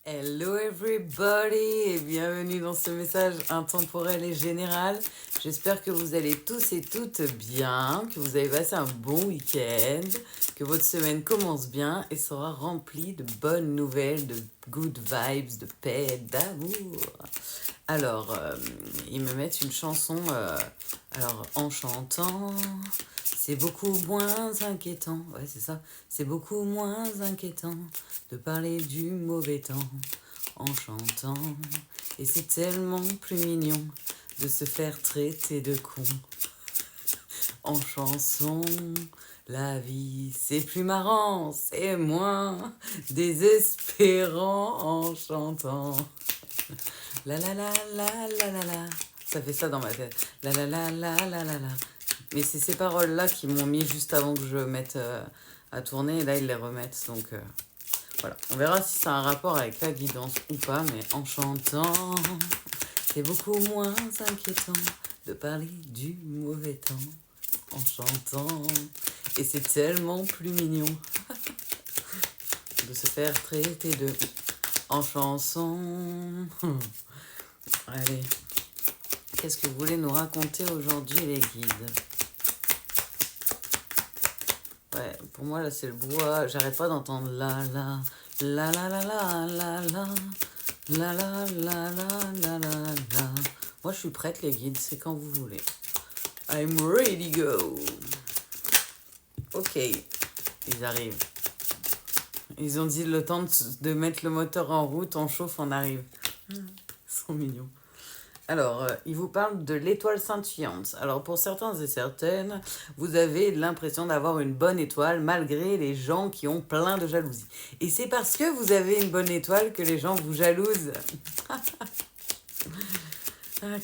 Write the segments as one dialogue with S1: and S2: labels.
S1: Hello everybody et bienvenue dans ce message intemporel et général. J'espère que vous allez tous et toutes bien, que vous avez passé un bon week-end, que votre semaine commence bien et sera remplie de bonnes nouvelles, de good vibes, de paix, d'amour. Alors, ils me mettent une chanson, en chantant, c'est beaucoup moins inquiétant, ouais c'est ça, c'est beaucoup moins inquiétant de parler du mauvais temps en chantant. Et c'est tellement plus mignon de se faire traiter de con en chanson. La vie, c'est plus marrant, c'est moins désespérant en chantant. La la la la la la la. Ça fait ça dans ma tête. La la la la la la la. Mais c'est ces paroles-là qui m'ont mis juste avant que je mette à tourner. Et là, ils les remettent. Donc voilà. On verra si ça a un rapport avec la guidance ou pas. Mais en chantant, c'est beaucoup moins inquiétant de parler du mauvais temps. En chantant. Et c'est tellement plus mignon de se faire traiter de en chanson. Allez, qu'est-ce que vous voulez nous raconter aujourd'hui les guides? Ouais, pour moi là c'est le bois, j'arrête pas d'entendre la la la la la la la la la la la la la la la. Moi je suis prête les guides, c'est quand vous voulez. I'm ready go. Ok, ils arrivent. Ils ont dit le temps de mettre le moteur en route, on chauffe, on arrive. Ils sont mignons. Alors, il vous parle de l'étoile scintillante. Alors, pour certains et certaines, vous avez l'impression d'avoir une bonne étoile malgré les gens qui ont plein de jalousie. Et c'est parce que vous avez une bonne étoile que les gens vous jalousent.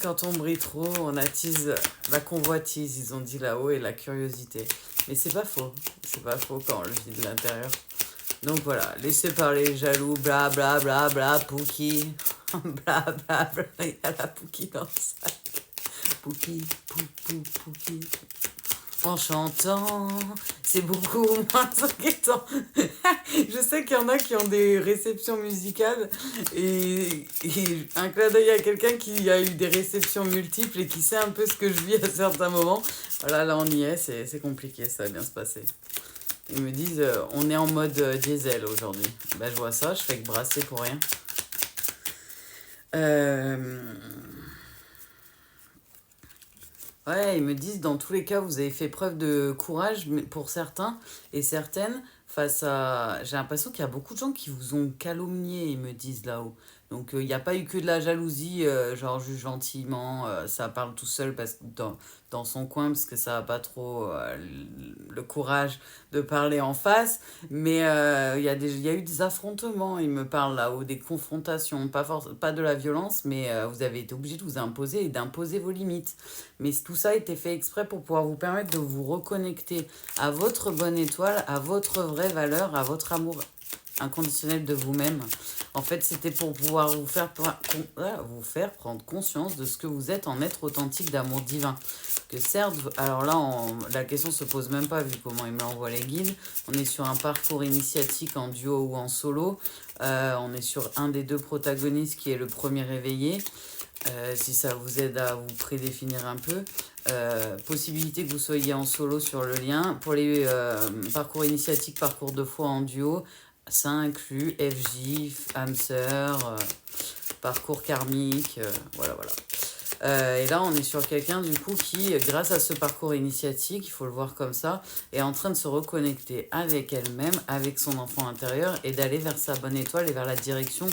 S1: Quand on brille trop, on attise la convoitise, ils ont dit là-haut, et la curiosité. Mais c'est pas faux. C'est pas faux quand on le dit de l'intérieur. Donc voilà, laissez parler les jaloux, bla bla bla bla, Pouki. Bla bla bla, il y a la Pouki dans le sac. Pouki, Pouki. En chantant, c'est beaucoup moins inquiétant. Je sais qu'il y en a qui ont des réceptions musicales et un clin d'œil à quelqu'un qui a eu des réceptions multiples et qui sait un peu ce que je vis à certains moments. Voilà, là on y est, c'est compliqué, ça va bien se passer. Ils me disent, on est en mode diesel aujourd'hui. Ben, je vois ça, je fais que brasser pour rien. Ouais, ils me disent, dans tous les cas, vous avez fait preuve de courage pour certains et certaines face à... J'ai l'impression qu'il y a beaucoup de gens qui vous ont calomnié, ils me disent là-haut. Donc, il n'y a pas eu que de la jalousie, genre juste gentiment, ça parle tout seul parce que dans son coin, parce que ça n'a pas trop le courage de parler en face. Mais il y a eu des affrontements, il me parle là-haut, des confrontations, pas de la violence, mais vous avez été obligé de vous imposer et d'imposer vos limites. Mais tout ça a été fait exprès pour pouvoir vous permettre de vous reconnecter à votre bonne étoile, à votre vraie valeur, à votre amour inconditionnel de vous-même. En fait, c'était pour pouvoir vous faire prendre conscience de ce que vous êtes en être authentique d'amour divin. Que certes, alors là, la question se pose même pas vu comment il me l'envoie les guides. On est sur un parcours initiatique en duo ou en solo. On est sur un des deux protagonistes qui est le premier éveillé. Si ça vous aide à vous prédéfinir un peu. Possibilité que vous soyez en solo sur le lien. Pour les parcours initiatiques, parcours de foi en duo, ça inclut FJ, âme sœur, parcours karmique, voilà. Et là, on est sur quelqu'un du coup qui, grâce à ce parcours initiatique, il faut le voir comme ça, est en train de se reconnecter avec elle-même, avec son enfant intérieur et d'aller vers sa bonne étoile et vers la direction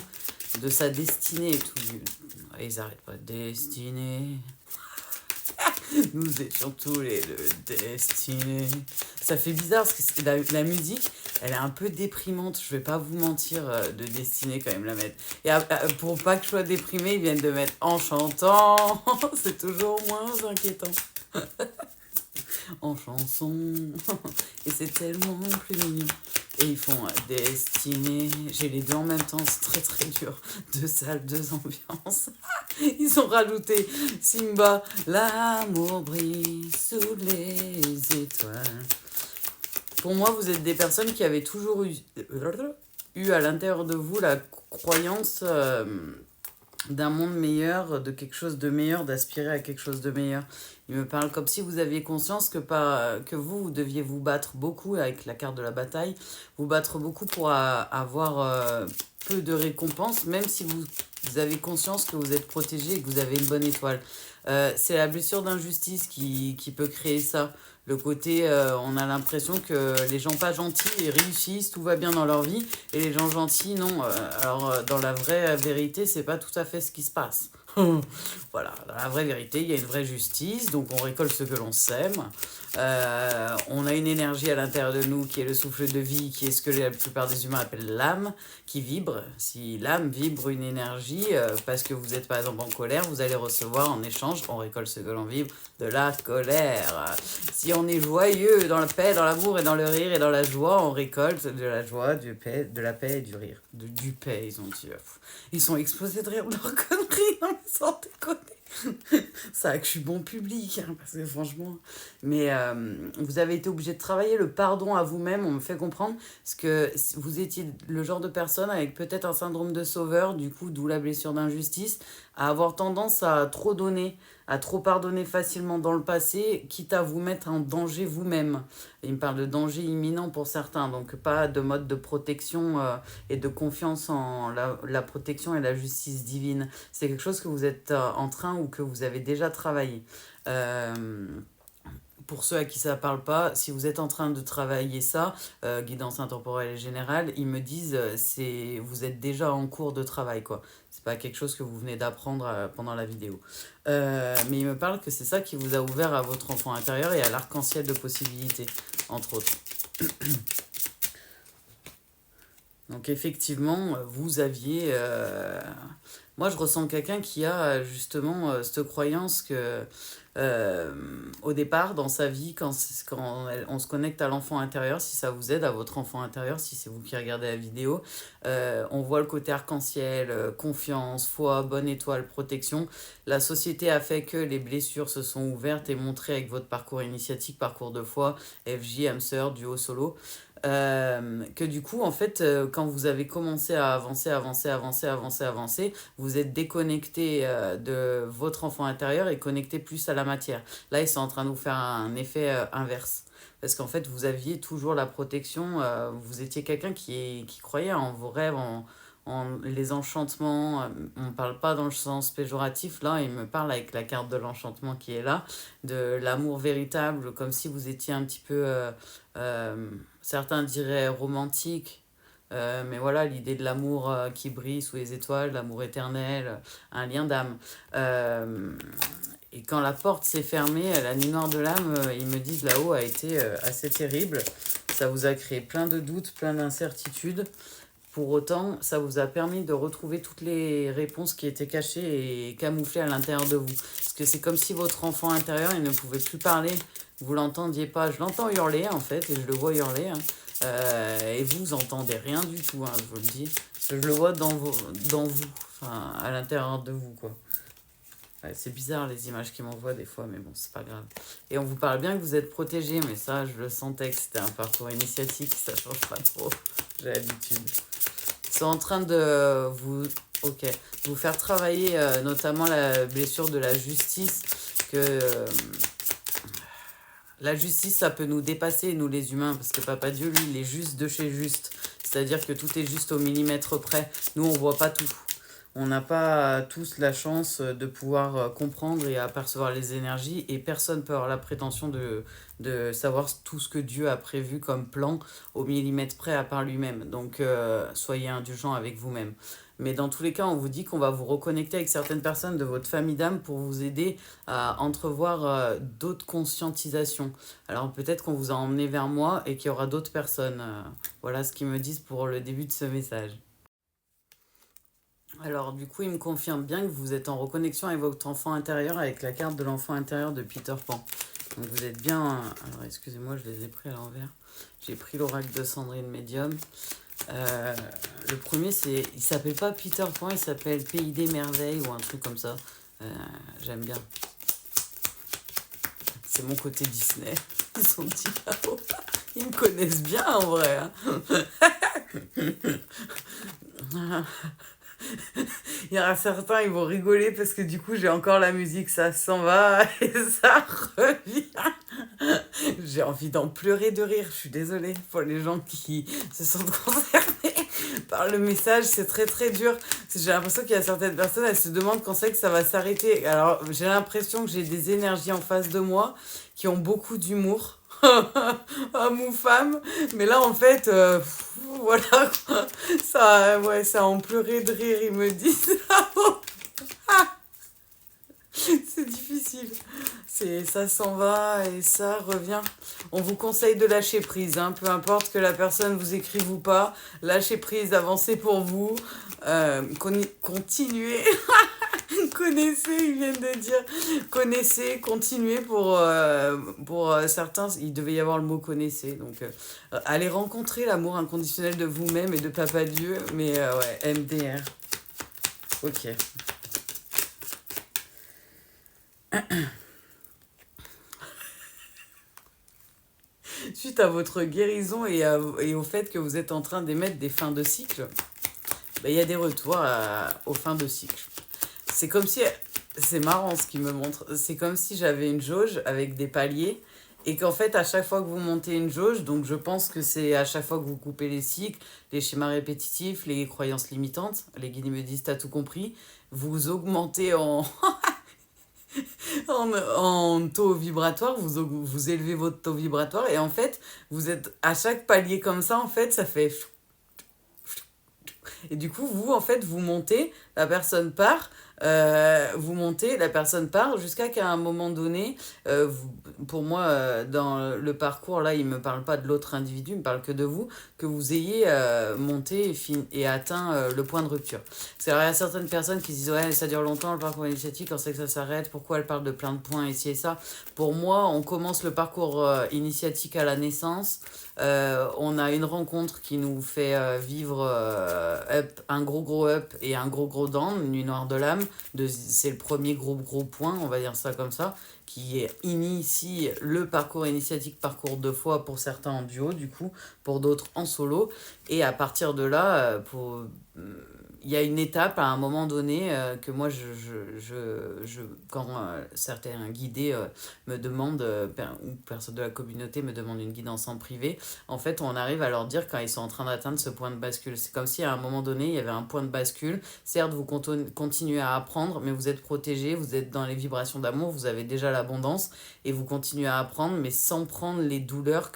S1: de sa destinée et tout. Ils arrêtent pas. Destinée. Nous étions tous les deux destinés. Ça fait bizarre parce que la musique, elle est un peu déprimante. Je vais pas vous mentir, de destinée quand même la mettre. Et pour pas que je sois déprimée, ils viennent de mettre en chantant. C'est toujours moins inquiétant. En chanson. Et c'est tellement plus mignon. Et ils font destinée. J'ai les deux en même temps, c'est très très dur. Deux salles, deux ambiances. Ils ont rajouté Simba, l'amour brille sous les étoiles. Pour moi, vous êtes des personnes qui avaient toujours eu eu à l'intérieur de vous la croyance d'un monde meilleur, de quelque chose de meilleur, d'aspirer à quelque chose de meilleur. Il me parle comme si vous aviez conscience que vous deviez vous battre beaucoup avec la carte de la bataille, vous battre beaucoup pour avoir peu de récompenses, même si vous avez conscience que vous êtes protégé et que vous avez une bonne étoile. C'est la blessure d'injustice qui peut créer ça. Le côté, on a l'impression que les gens pas gentils ils réussissent, tout va bien dans leur vie, et les gens gentils, non. Alors, dans la vraie vérité, c'est pas tout à fait ce qui se passe. Voilà, dans la vraie vérité, il y a une vraie justice, donc on récolte ce que l'on sème. On a une énergie à l'intérieur de nous qui est le souffle de vie, qui est ce que la plupart des humains appellent l'âme, qui vibre. Si l'âme vibre une énergie, parce que vous êtes par exemple en colère, vous allez recevoir en échange, on récolte ce que l'on vibre, de la colère. Si on est joyeux dans la paix, dans l'amour et dans le rire et dans la joie, on récolte de la joie, de la paix et du rire. Du paix, ils ont dit. Ils sont explosés de rire de leurs conneries, non mais sans déconner. Ça a que je suis bon public, hein, parce que franchement... Mais vous avez été obligé de travailler le pardon à vous-même, on me fait comprendre, parce que vous étiez le genre de personne avec peut-être un syndrome de sauveur, du coup, d'où la blessure d'injustice, à avoir tendance à trop donner, à trop pardonner facilement dans le passé, quitte à vous mettre en danger vous-même. Il me parle de danger imminent pour certains, donc pas de mode de protection et de confiance en la protection et la justice divine. C'est quelque chose que vous êtes en train ou que vous avez déjà travaillé. Pour ceux à qui ça ne parle pas, si vous êtes en train de travailler ça, guidance intemporelle et générale, ils me disent vous êtes déjà en cours de travail, quoi. C'est pas quelque chose que vous venez d'apprendre pendant la vidéo. Mais il me parle que c'est ça qui vous a ouvert à votre enfant intérieur et à l'arc-en-ciel de possibilités, entre autres. Donc effectivement, vous aviez... Moi, je ressens quelqu'un qui a justement cette croyance que au départ, dans sa vie, quand on se connecte à l'enfant intérieur, si ça vous aide, à votre enfant intérieur, si c'est vous qui regardez la vidéo, on voit le côté arc-en-ciel, confiance, foi, bonne étoile, protection. La société a fait que les blessures se sont ouvertes et montrées avec votre parcours initiatique, parcours de foi, FJ, âme sœur, duo solo. Que du coup, en fait, quand vous avez commencé à avancer, vous êtes déconnecté de votre enfant intérieur et connecté plus à la matière. Là, ils sont en train de vous faire un effet inverse. Parce qu'en fait, vous aviez toujours la protection, vous étiez quelqu'un qui croyait en vos rêves, en les enchantements. On ne parle pas dans le sens péjoratif, là, il me parle avec la carte de l'enchantement qui est là, de l'amour véritable, comme si vous étiez un petit peu... certains diraient romantique, mais voilà, l'idée de l'amour qui brille sous les étoiles, l'amour éternel, un lien d'âme. Et quand la porte s'est fermée, la nuit noire de l'âme, ils me disent là-haut, a été assez terrible. Ça vous a créé plein de doutes, plein d'incertitudes. Pour autant, ça vous a permis de retrouver toutes les réponses qui étaient cachées et camouflées à l'intérieur de vous. Parce que c'est comme si votre enfant intérieur, il ne pouvait plus parler. Vous l'entendiez pas. Je l'entends hurler, en fait, et je le vois hurler. Hein. Et vous entendez rien du tout, hein, je vous le dis. Je le vois dans vous, enfin, à l'intérieur de vous, quoi. Ouais, c'est bizarre les images qu'ils m'envoient des fois, mais bon, c'est pas grave. Et on vous parle bien que vous êtes protégé, mais ça, je le sentais que c'était un parcours initiatique, ça change pas trop. J'ai l'habitude. Ils sont en train de vous faire travailler notamment la blessure de la justice, que la justice, ça peut nous dépasser, nous les humains, parce que Papa Dieu, lui, il est juste de chez juste. C'est-à-dire que tout est juste au millimètre près. Nous, on voit pas tout. On n'a pas tous la chance de pouvoir comprendre et apercevoir les énergies, et personne ne peut avoir la prétention de savoir tout ce que Dieu a prévu comme plan au millimètre près à part lui-même. Donc, soyez indulgents avec vous-même. Mais dans tous les cas, on vous dit qu'on va vous reconnecter avec certaines personnes de votre famille d'âme pour vous aider à entrevoir d'autres conscientisations. Alors peut-être qu'on vous a emmené vers moi et qu'il y aura d'autres personnes. Voilà ce qu'ils me disent pour le début de ce message. Alors du coup, il me confirme bien que vous êtes en reconnexion avec votre enfant intérieur avec la carte de l'enfant intérieur de Peter Pan. Donc vous êtes bien... Alors excusez-moi, je les ai pris à l'envers. J'ai pris l'oracle de Sandrine Medium. Le premier, il s'appelle pas Peter Pan, il s'appelle Pays des Merveilles ou un truc comme ça. J'aime bien. C'est mon côté Disney. Ils sont petits là-haut. Ils me connaissent bien en vrai. Hein. Il y en a certains, ils vont rigoler parce que du coup, j'ai encore la musique, ça s'en va et ça revient. J'ai envie d'en pleurer de rire, je suis désolée pour les gens qui se sentent concernés par le message, c'est très très dur. J'ai l'impression qu'il y a certaines personnes, elles se demandent quand c'est que ça va s'arrêter. Alors, j'ai l'impression que j'ai des énergies en face de moi qui ont beaucoup d'humour. Homme ou femme, mais là en fait, voilà, quoi. Ça, ouais, ça en pleurait de rire, ils me disent. C'est difficile. Ça s'en va et ça revient. On vous conseille de lâcher prise, hein, peu importe que la personne vous écrive ou pas. Lâchez prise, avancez pour vous. Continuez. Connaissez, ils viennent de dire. Connaissez, continuez pour certains. Il devait y avoir le mot connaissez. Donc, allez rencontrer l'amour inconditionnel de vous-même et de Papa Dieu. Mais ouais, MDR. Ok. Suite à votre guérison et au fait que vous êtes en train d'émettre des fins de cycle, ben, il y a des retours aux fins de cycle. C'est comme si... C'est marrant ce qu'il me montre. C'est comme si j'avais une jauge avec des paliers et qu'en fait, à chaque fois que vous montez une jauge, donc je pense que c'est à chaque fois que vous coupez les cycles, les schémas répétitifs, les croyances limitantes, les guides me disent, t'as tout compris, vous augmentez en taux vibratoire, vous élevez votre taux vibratoire et en fait, vous êtes à chaque palier comme ça, en fait, ça fait... Et du coup, vous, en fait, vous montez, la personne part, vous montez, la personne part, jusqu'à qu'à un moment donné, pour moi, dans le parcours, là, il ne me parle pas de l'autre individu, il me parle que de vous, que vous ayez monté et atteint le point de rupture. Parce qu'il y a certaines personnes qui se disent, ouais, ça dure longtemps, le parcours initiatique, on sait que ça s'arrête, pourquoi elle parle de plein de points ici et ça. Pour moi, on commence le parcours initiatique à la naissance, on a une rencontre qui nous fait vivre un gros up et un gros down, une nuit noire de l'âme. C'est le premier gros point, on va dire ça comme ça, qui initie le parcours initiatique, parcours 2 fois pour certains en duo, du coup, pour d'autres en solo. Et à partir de là, il y a une étape à un moment donné que moi, quand certains guidés me demandent, ou personnes de la communauté me demandent une guidance en privé, en fait, on arrive à leur dire quand ils sont en train d'atteindre ce point de bascule. C'est comme si à un moment donné, il y avait un point de bascule. Certes, vous continuez à apprendre, mais vous êtes protégé, vous êtes dans les vibrations d'amour, vous avez déjà l'abondance et vous continuez à apprendre, mais sans prendre les douleurs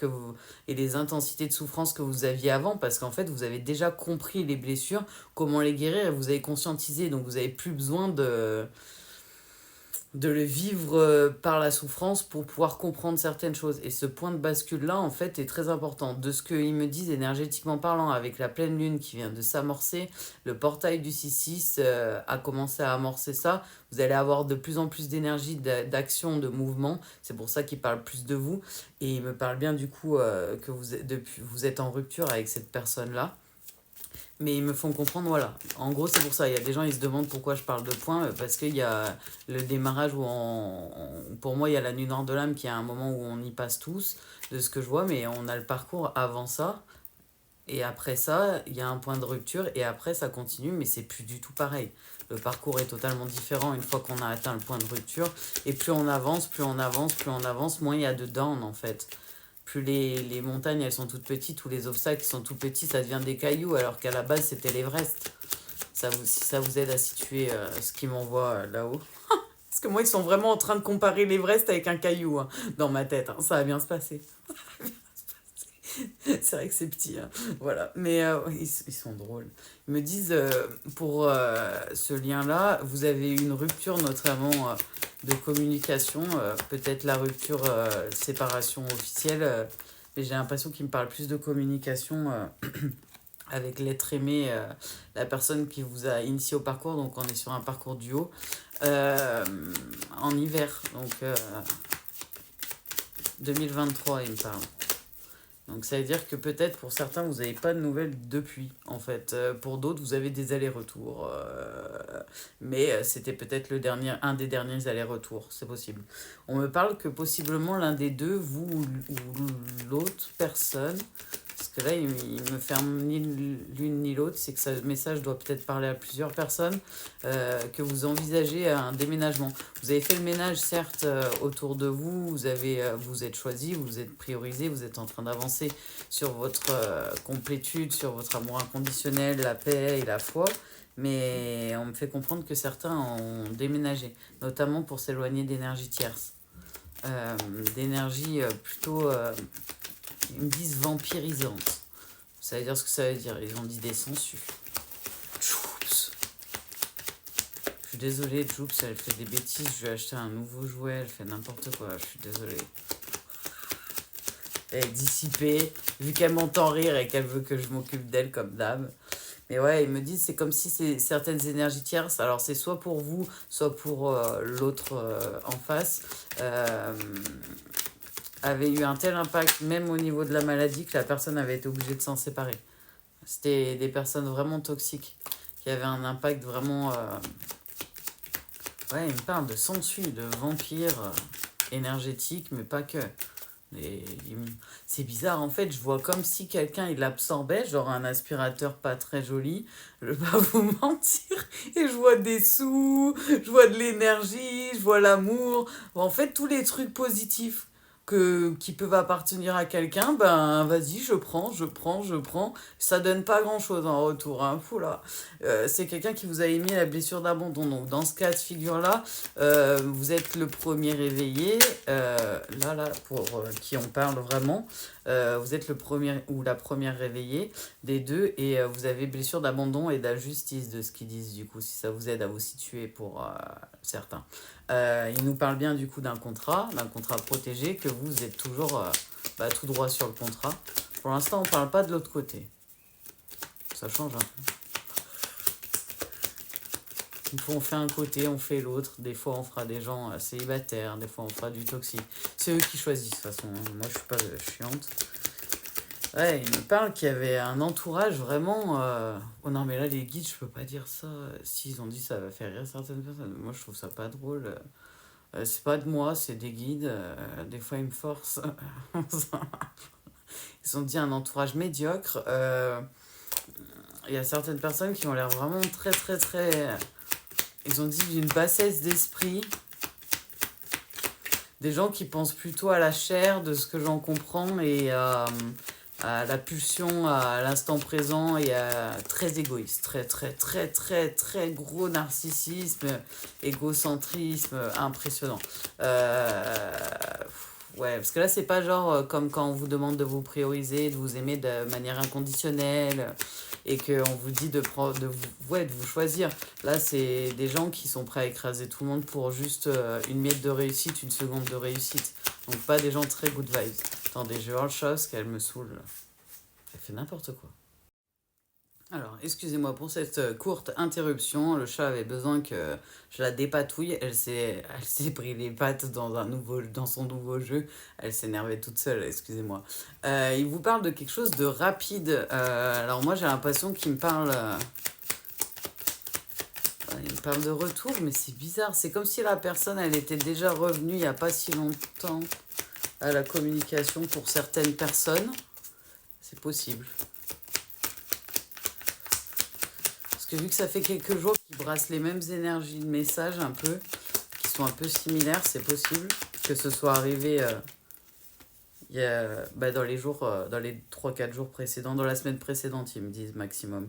S1: et les intensités de souffrance que vous aviez avant, parce qu'en fait, vous avez déjà compris les blessures, comment les guérir et vous avez conscientisé, donc vous n'avez plus besoin de le vivre par la souffrance pour pouvoir comprendre certaines choses. Et ce point de bascule-là, en fait, est très important. De ce qu'ils me disent énergétiquement parlant, avec la pleine lune qui vient de s'amorcer, le portail du 6-6 a commencé à amorcer ça. Vous allez avoir de plus en plus d'énergie, d'action, de mouvement. C'est pour ça qu'il parle plus de vous. Et il me parle bien du coup que vous êtes en rupture avec cette personne-là. Mais ils me font comprendre, voilà. En gros, c'est pour ça. Il y a des gens, ils se demandent pourquoi je parle de points. Parce qu'il y a le démarrage où pour moi, il y a la nuit noire de l'âme qui est un moment où on y passe tous, de ce que je vois. Mais on a le parcours avant ça. Et après ça, il y a un point de rupture. Et après, ça continue. Mais c'est plus du tout pareil. Le parcours est totalement différent une fois qu'on a atteint le point de rupture. Et plus on avance, moins il y a de down, en fait. Plus les montagnes, elles sont toutes petites, ou les obstacles sont tout petits, ça devient des cailloux, alors qu'à la base, c'était l'Everest. Si ça vous aide à situer ce qui m'envoie là-haut. Parce que moi, ils sont vraiment en train de comparer l'Everest avec un caillou, hein, dans ma tête. Hein. Ça va bien se passer. C'est vrai que c'est petit, hein. Voilà. Mais ils sont drôles. Ils me disent, pour ce lien-là, vous avez eu une rupture notamment de communication, peut-être la rupture séparation officielle, mais j'ai l'impression qu'il me parle plus de communication avec l'être aimé, la personne qui vous a initié au parcours, donc on est sur un parcours duo, en hiver, donc 2023, il me parle. Donc ça veut dire que peut-être pour certains, vous n'avez pas de nouvelles depuis, en fait. Pour d'autres, vous avez des allers-retours. Mais c'était peut-être un des derniers allers-retours, c'est possible. On me parle que possiblement l'un des deux, vous ou l'autre personne, Parce que là, il me ferme ni l'une ni l'autre. C'est que ce message doit peut-être parler à plusieurs personnes, que vous envisagez un déménagement. Vous avez fait le ménage, certes, autour de vous. Vous êtes choisi, vous êtes priorisé, vous êtes en train d'avancer sur votre complétude, sur votre amour inconditionnel, la paix et la foi. Mais on me fait comprendre que certains ont déménagé, notamment pour s'éloigner d'énergie tierce. D'énergie plutôt, ils me disent vampirisante. Ça veut dire ce que ça veut dire. Ils ont dit des sangsues. Joups. Je suis désolée, Joups, elle fait des bêtises. Je vais acheter un nouveau jouet, elle fait n'importe quoi. Je suis désolée. Elle est dissipée, vu qu'elle m'entend rire et qu'elle veut que je m'occupe d'elle comme dame. Mais ouais, ils me disent c'est comme si c'est certaines énergies tierces. Alors c'est soit pour vous, soit pour l'autre en face. Avait eu un tel impact, même au niveau de la maladie, que la personne avait été obligée de s'en séparer. C'était des personnes vraiment toxiques, qui avaient un impact vraiment... Ouais, il me parle de sangsues, de vampires énergétiques, mais pas que. Et c'est bizarre, en fait, je vois comme si quelqu'un, il l'absorbait, genre un aspirateur pas très joli, je vais pas vous mentir, et je vois des sous, je vois de l'énergie, je vois l'amour, en fait, tous les trucs positifs qui peuvent appartenir à quelqu'un, ben vas-y, je prends, ça donne pas grand-chose en retour, hein, fou là. C'est quelqu'un qui vous a émis la blessure d'abandon, donc dans ce cas de figure-là, vous êtes le premier réveillé, pour qui on parle vraiment. Vous êtes le premier ou la première réveillée des deux et vous avez blessure d'abandon et d'injustice de ce qu'ils disent du coup, si ça vous aide à vous situer pour certains. Ils nous parlent bien du coup d'un contrat protégé, que vous êtes toujours tout droit sur le contrat. Pour l'instant, on ne parle pas de l'autre côté. Ça change un peu. Une fois on fait un côté, on fait l'autre. Des fois on fera des gens célibataires, des fois on fera du toxique. C'est eux qui choisissent de toute façon. Moi je suis pas chiante. Ouais, ils me parlent qu'il y avait un entourage vraiment... Oh non mais là les guides, je peux pas dire ça. S'ils ont dit ça va faire rire certaines personnes. Moi je trouve ça pas drôle. C'est pas de moi, c'est des guides. Des fois ils me forcent. Ils ont dit un entourage médiocre. Il y a certaines personnes qui ont l'air vraiment très très très... Ils ont dit d'une bassesse d'esprit. Des gens qui pensent plutôt à la chair, de ce que j'en comprends, et à la pulsion, à l'instant présent, et très égoïste. Très, très, très, très, très gros narcissisme, égocentrisme, impressionnant. Ouais, parce que là, c'est pas genre comme quand on vous demande de vous prioriser, de vous aimer de manière inconditionnelle et qu'on vous dit de vous choisir. Là, c'est des gens qui sont prêts à écraser tout le monde pour juste une miette de réussite, une seconde de réussite. Donc, pas des gens très good vibes. Attendez, je vais voir le chat parce qu'elle me saoule. Elle fait n'importe quoi. Alors, excusez-moi pour cette courte interruption. Le chat avait besoin que je la dépatouille. Elle s'est pris les pattes dans son nouveau jeu. Elle s'énervait toute seule, excusez-moi. Il vous parle de quelque chose de rapide. Alors moi, j'ai l'impression qu'il me parle... il me parle de retour, mais c'est bizarre. C'est comme si la personne, elle était déjà revenue il n'y a pas si longtemps à la communication pour certaines personnes. C'est possible. Parce que vu que ça fait quelques jours qu'ils brassent les mêmes énergies de messages un peu, qui sont un peu similaires, c'est possible que ce soit arrivé dans les jours, dans les 3-4 jours précédents, dans la semaine précédente, ils me disent maximum.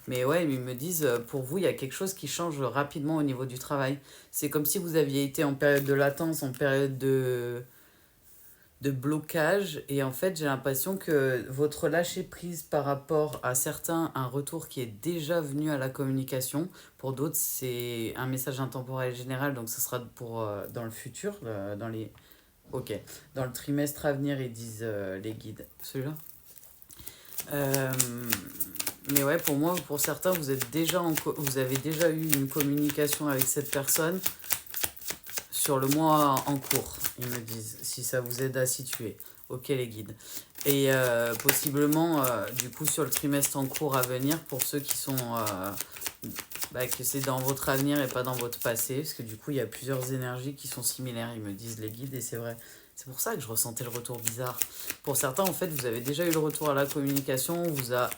S1: Mais ouais, ils me disent, pour vous, il y a quelque chose qui change rapidement au niveau du travail. C'est comme si vous aviez été en période de latence, en période de blocage. Et en fait, j'ai l'impression que votre lâcher-prise par rapport à certains, un retour qui est déjà venu à la communication. Pour d'autres, c'est un message intemporel général, donc ce sera pour dans le futur, dans les... Ok, dans le trimestre à venir, ils disent les guides. Celui-là mais ouais, pour moi, pour certains, vous avez déjà eu une communication avec cette personne sur le mois en cours, ils me disent, si ça vous aide à situer. Ok les guides. Et possiblement, du coup, sur le trimestre en cours à venir, pour ceux qui sont... que c'est dans votre avenir et pas dans votre passé, parce que du coup, il y a plusieurs énergies qui sont similaires, ils me disent les guides, et c'est vrai. C'est pour ça que je ressentais le retour bizarre. Pour certains, en fait, vous avez déjà eu le retour à la communication, on vous a...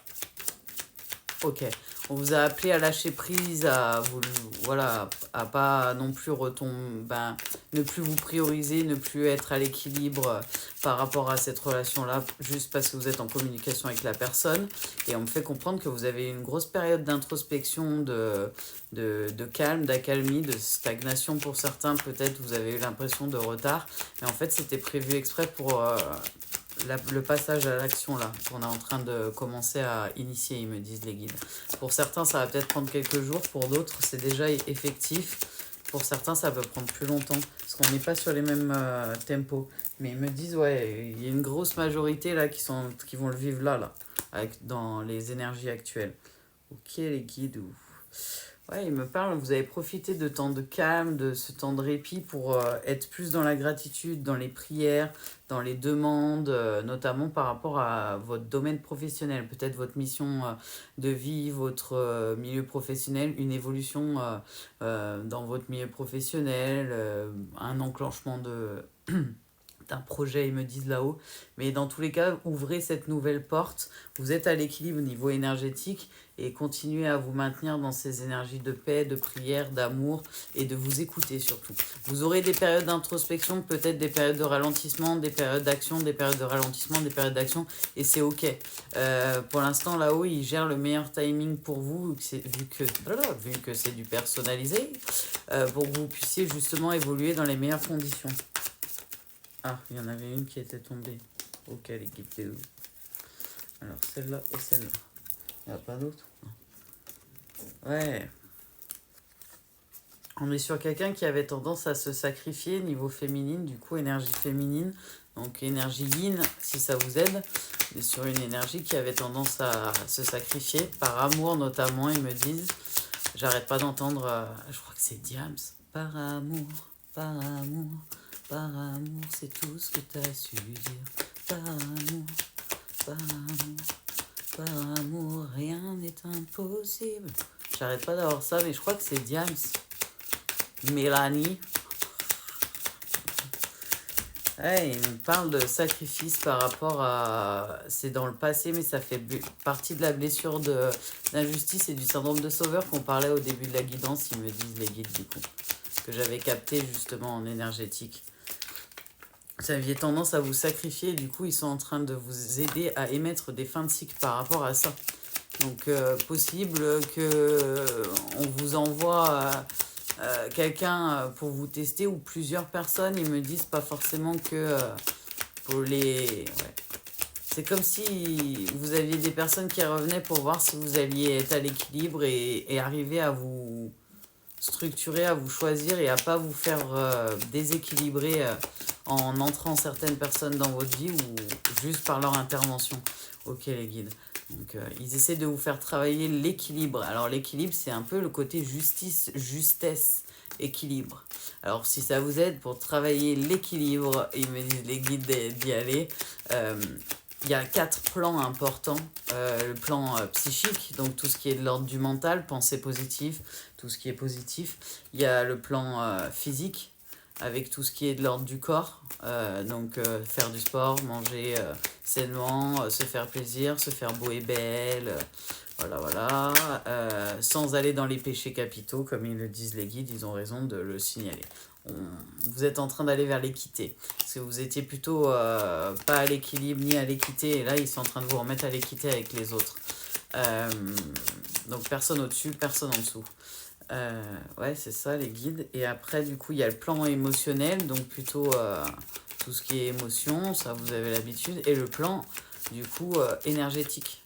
S1: Ok. On vous a appelé à lâcher prise, à vous, voilà, à pas non plus retomber, ben, ne plus vous prioriser, ne plus être à l'équilibre par rapport à cette relation-là, juste parce que vous êtes en communication avec la personne. Et on me fait comprendre que vous avez une grosse période d'introspection, de calme, d'accalmie, de stagnation pour certains. Peut-être vous avez eu l'impression de retard. Mais en fait, c'était prévu exprès pour le passage à l'action là, qu'on est en train de commencer à initier, ils me disent les guides. Pour certains, ça va peut-être prendre quelques jours, pour d'autres, c'est déjà effectif. Pour certains, ça peut prendre plus longtemps, parce qu'on n'est pas sur les mêmes tempos. Mais ils me disent, ouais, il y a une grosse majorité là qui vont le vivre dans les énergies actuelles. Ok, les guides, ouais, il me parle, vous avez profité de temps de calme, de ce temps de répit pour être plus dans la gratitude, dans les prières, dans les demandes, notamment par rapport à votre domaine professionnel, peut-être votre mission de vie, votre milieu professionnel, une évolution dans votre milieu professionnel, un enclenchement d'un projet, ils me disent là-haut. Mais dans tous les cas, ouvrez cette nouvelle porte. Vous êtes à l'équilibre au niveau énergétique et continuez à vous maintenir dans ces énergies de paix, de prière, d'amour et de vous écouter surtout. Vous aurez des périodes d'introspection, peut-être des périodes de ralentissement, des périodes d'action, des périodes de ralentissement, des périodes d'action et c'est ok. Pour l'instant, là-haut, ils gèrent le meilleur timing pour vous, vu que c'est du personnalisé, pour que vous puissiez justement évoluer dans les meilleures conditions. Ah, il y en avait une qui était tombée. Ok, elle est guidée où? Alors, celle-là et celle-là. Il n'y a pas d'autre? Ouais. On est sur quelqu'un qui avait tendance à se sacrifier niveau féminine, du coup, énergie féminine. Donc, énergie yin, si ça vous aide. Mais sur une énergie qui avait tendance à se sacrifier, par amour notamment, ils me disent. J'arrête pas d'entendre, je crois que c'est Diams. Par amour, par amour. Par amour, c'est tout ce que t'as su dire. Par amour, par amour, par amour, rien n'est impossible. J'arrête pas d'avoir ça, mais je crois que c'est Diams. Mélanie. Ouais, il me parle de sacrifice par rapport à... C'est dans le passé, mais ça fait partie de la blessure d'injustice et du syndrome de sauveur qu'on parlait au début de la guidance, ils me disent les guides du coup. Que j'avais capté justement en énergétique. Vous aviez tendance à vous sacrifier et du coup ils sont en train de vous aider à émettre des fins de cycle par rapport à ça. Donc possible que on vous envoie quelqu'un pour vous tester ou plusieurs personnes, ils me disent pas forcément que pour les... Ouais. C'est comme si vous aviez des personnes qui revenaient pour voir si vous alliez être à l'équilibre et arriver à vous structurer, à vous choisir et à pas vous faire déséquilibrer en entrant certaines personnes dans votre vie ou juste par leur intervention. Ok les guides. Donc ils essaient de vous faire travailler l'équilibre. Alors l'équilibre c'est un peu le côté justice, justesse, équilibre. Alors si ça vous aide pour travailler l'équilibre, ils me disent les guides d'y aller. Il y a 4 plans importants. Le plan psychique, donc tout ce qui est de l'ordre du mental, pensée positive, tout ce qui est positif. Il y a le plan physique, avec tout ce qui est de l'ordre du corps. Donc faire du sport, manger sainement, se faire plaisir, se faire beau et belle. Voilà. Sans aller dans les péchés capitaux, comme ils le disent les guides, ils ont raison de le signaler. Vous êtes en train d'aller vers l'équité. Parce que vous étiez plutôt pas à l'équilibre ni à l'équité. Et là, ils sont en train de vous remettre à l'équité avec les autres. Donc, personne au-dessus, personne en dessous. Ouais, c'est ça, les guides. Et après, du coup, il y a le plan émotionnel. Donc, plutôt tout ce qui est émotion. Ça, vous avez l'habitude. Et le plan, du coup, énergétique.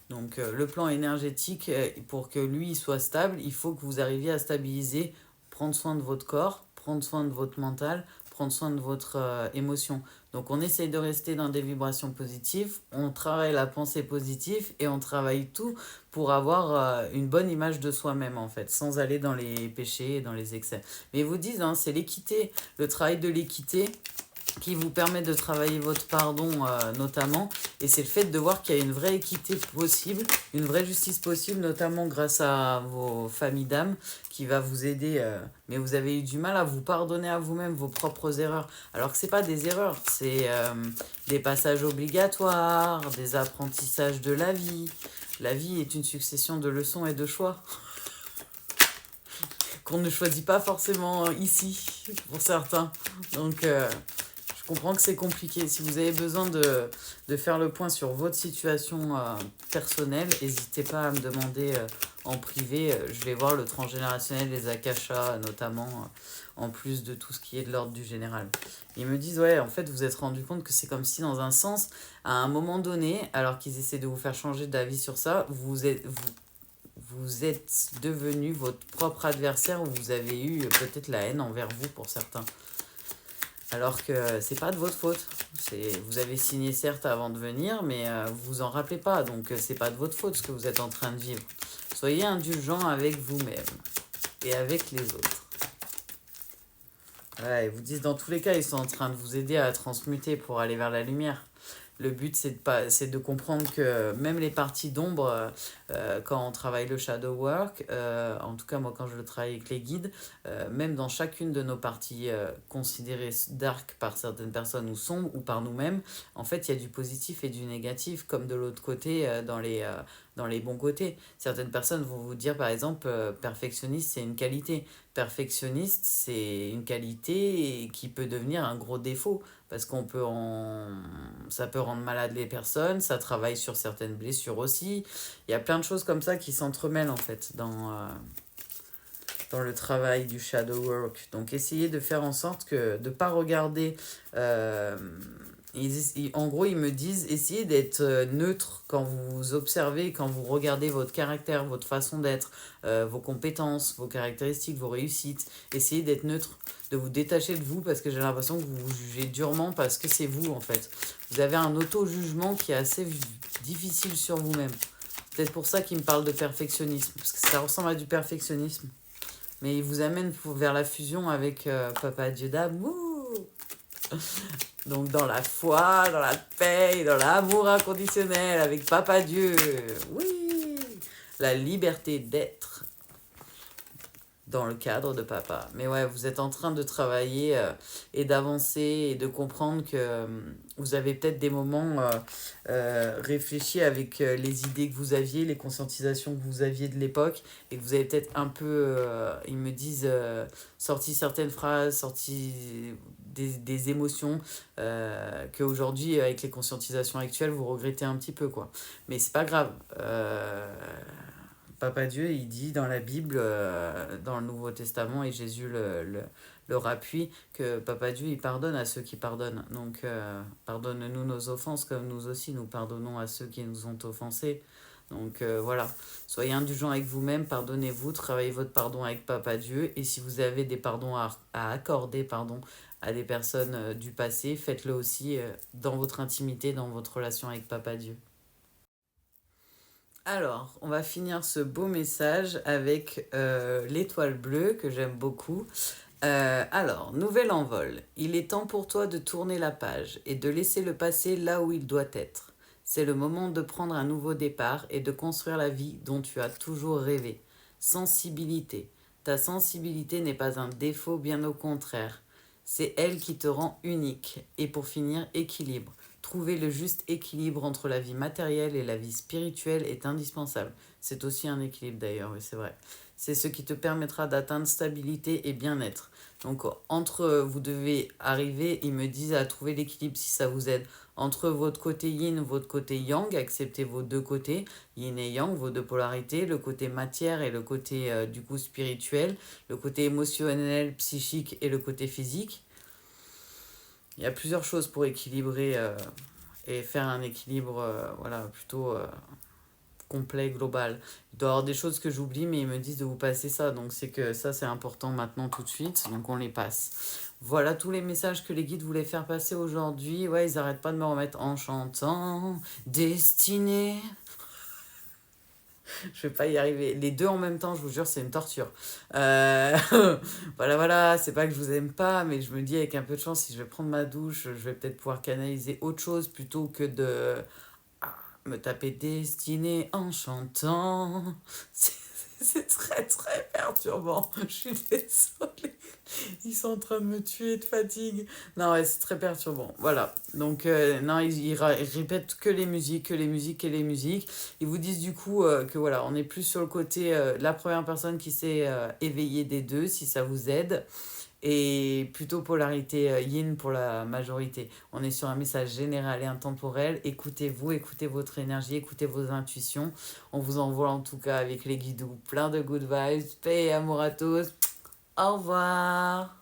S1: Donc, le plan énergétique, pour que lui soit stable, il faut que vous arriviez à stabiliser, prendre soin de votre corps, prendre soin de votre mental, prendre soin de votre émotion. Donc on essaye de rester dans des vibrations positives, on travaille la pensée positive et on travaille tout pour avoir une bonne image de soi-même en fait, sans aller dans les péchés et dans les excès. Mais ils vous disent, hein, c'est l'équité, le travail de l'équité qui vous permet de travailler votre pardon notamment. Et c'est le fait de voir qu'il y a une vraie équité possible, une vraie justice possible, notamment grâce à vos familles d'âme qui va vous aider. Mais vous avez eu du mal à vous pardonner à vous-même vos propres erreurs. Alors que c'est pas des erreurs, c'est des passages obligatoires, des apprentissages de la vie. La vie est une succession de leçons et de choix qu'on ne choisit pas forcément ici pour certains. Donc je comprends que c'est compliqué. Si vous avez besoin de faire le point sur votre situation personnelle, n'hésitez pas à me demander en privé. Je vais voir le transgénérationnel, les akashas notamment, en plus de tout ce qui est de l'ordre du général. Ils me disent, ouais, en fait, vous vous êtes rendu compte que c'est comme si, dans un sens, à un moment donné, alors qu'ils essaient de vous faire changer d'avis sur ça, vous êtes devenu votre propre adversaire, ou vous avez eu peut-être la haine envers vous pour certains. Alors que c'est pas de votre faute. Vous avez signé certes avant de venir, mais vous vous en rappelez pas. Donc c'est pas de votre faute ce que vous êtes en train de vivre. Soyez indulgent avec vous-même et avec les autres. Ouais, ils vous disent dans tous les cas, ils sont en train de vous aider à transmuter pour aller vers la lumière. Le but, c'est de comprendre que même les parties d'ombre, quand on travaille le shadow work, en tout cas moi quand je le travaille avec les guides, même dans chacune de nos parties considérées dark par certaines personnes ou sombres ou par nous-mêmes, en fait il y a du positif et du négatif, comme de l'autre côté dans les bons côtés. Certaines personnes vont vous dire par exemple perfectionniste c'est une qualité. Perfectionniste c'est une qualité qui peut devenir un gros défaut. Parce ça peut rendre malade les personnes, ça travaille sur certaines blessures aussi. Il y a plein de choses comme ça qui s'entremêlent en fait dans le travail du shadow work. Donc essayez de faire en sorte de ne pas regarder... en gros, ils me disent, essayez d'être neutre quand vous observez, quand vous regardez votre caractère, votre façon d'être, vos compétences, vos caractéristiques, vos réussites. Essayez d'être neutre, de vous détacher de vous parce que j'ai l'impression que vous vous jugez durement parce que c'est vous en fait. Vous avez un auto-jugement qui est assez difficile sur vous-même. C'est peut-être pour ça qu'il me parle de perfectionnisme, parce que ça ressemble à du perfectionnisme. Mais il vous amène vers la fusion avec Papa Dieu d'amour. Donc dans la foi, dans la paix, dans l'amour inconditionnel avec Papa Dieu. Oui, la liberté d'être dans le cadre de papa. Mais ouais, vous êtes en train de travailler et d'avancer et de comprendre que vous avez peut-être des moments réfléchis avec les idées que vous aviez, les conscientisations que vous aviez de l'époque, et que vous avez peut-être un peu, ils me disent, sorti certaines phrases, sorti des émotions qu'aujourd'hui, avec les conscientisations actuelles, vous regrettez un petit peu, quoi. Mais c'est pas grave. Papa Dieu, il dit dans la Bible, dans le Nouveau Testament, et Jésus leur appuie, que Papa Dieu, il pardonne à ceux qui pardonnent. Donc, pardonne-nous nos offenses, comme nous aussi, nous pardonnons à ceux qui nous ont offensés. Donc, voilà. Soyez indulgents avec vous-même, pardonnez-vous, travaillez votre pardon avec Papa Dieu. Et si vous avez des pardons à accorder, à des personnes du passé, faites-le aussi dans votre intimité, dans votre relation avec Papa Dieu. Alors, on va finir ce beau message avec l'étoile bleue que j'aime beaucoup. Alors, nouvel envol. Il est temps pour toi de tourner la page et de laisser le passé là où il doit être. C'est le moment de prendre un nouveau départ et de construire la vie dont tu as toujours rêvé. Sensibilité. Ta sensibilité n'est pas un défaut, bien au contraire. C'est elle qui te rend unique. Et pour finir, équilibre. Trouver le juste équilibre entre la vie matérielle et la vie spirituelle est indispensable. C'est aussi un équilibre d'ailleurs, oui c'est vrai. C'est ce qui te permettra d'atteindre stabilité et bien-être. Donc vous devez arriver, ils me disent, à trouver l'équilibre si ça vous aide. Entre votre côté yin, votre côté yang, acceptez vos deux côtés, yin et yang, vos deux polarités, le côté matière et le côté du coup spirituel, le côté émotionnel, psychique et le côté physique. Il y a plusieurs choses pour équilibrer et faire un équilibre plutôt complet, global. Il doit y avoir des choses que j'oublie, mais ils me disent de vous passer ça. Donc c'est que ça, c'est important maintenant tout de suite. Donc on les passe. Voilà tous les messages que les guides voulaient faire passer aujourd'hui. Ouais, ils n'arrêtent pas de me remettre en chantant. Destinée. Je vais pas y arriver. Les deux en même temps, je vous jure, c'est une torture. Voilà, voilà, c'est pas que je vous aime pas, mais je me dis avec un peu de chance, si je vais prendre ma douche, je vais peut-être pouvoir canaliser autre chose plutôt que de me taper Destinée en chantant. C'est c'est très très perturbant. Je suis désolée. Ils sont en train de me tuer de fatigue. Non, ouais, c'est très perturbant. Voilà. Donc, non, ils répètent que les musiques, que les musiques, que les musiques. Ils vous disent du coup que voilà, on est plus sur le côté la première personne qui s'est éveillée des deux, si ça vous aide. Et plutôt polarité yin pour la majorité. On est sur un message général et intemporel. Écoutez-vous, écoutez votre énergie, écoutez vos intuitions. On vous envoie en tout cas avec les guidoux plein de good vibes. Paix et amour à tous. Au revoir.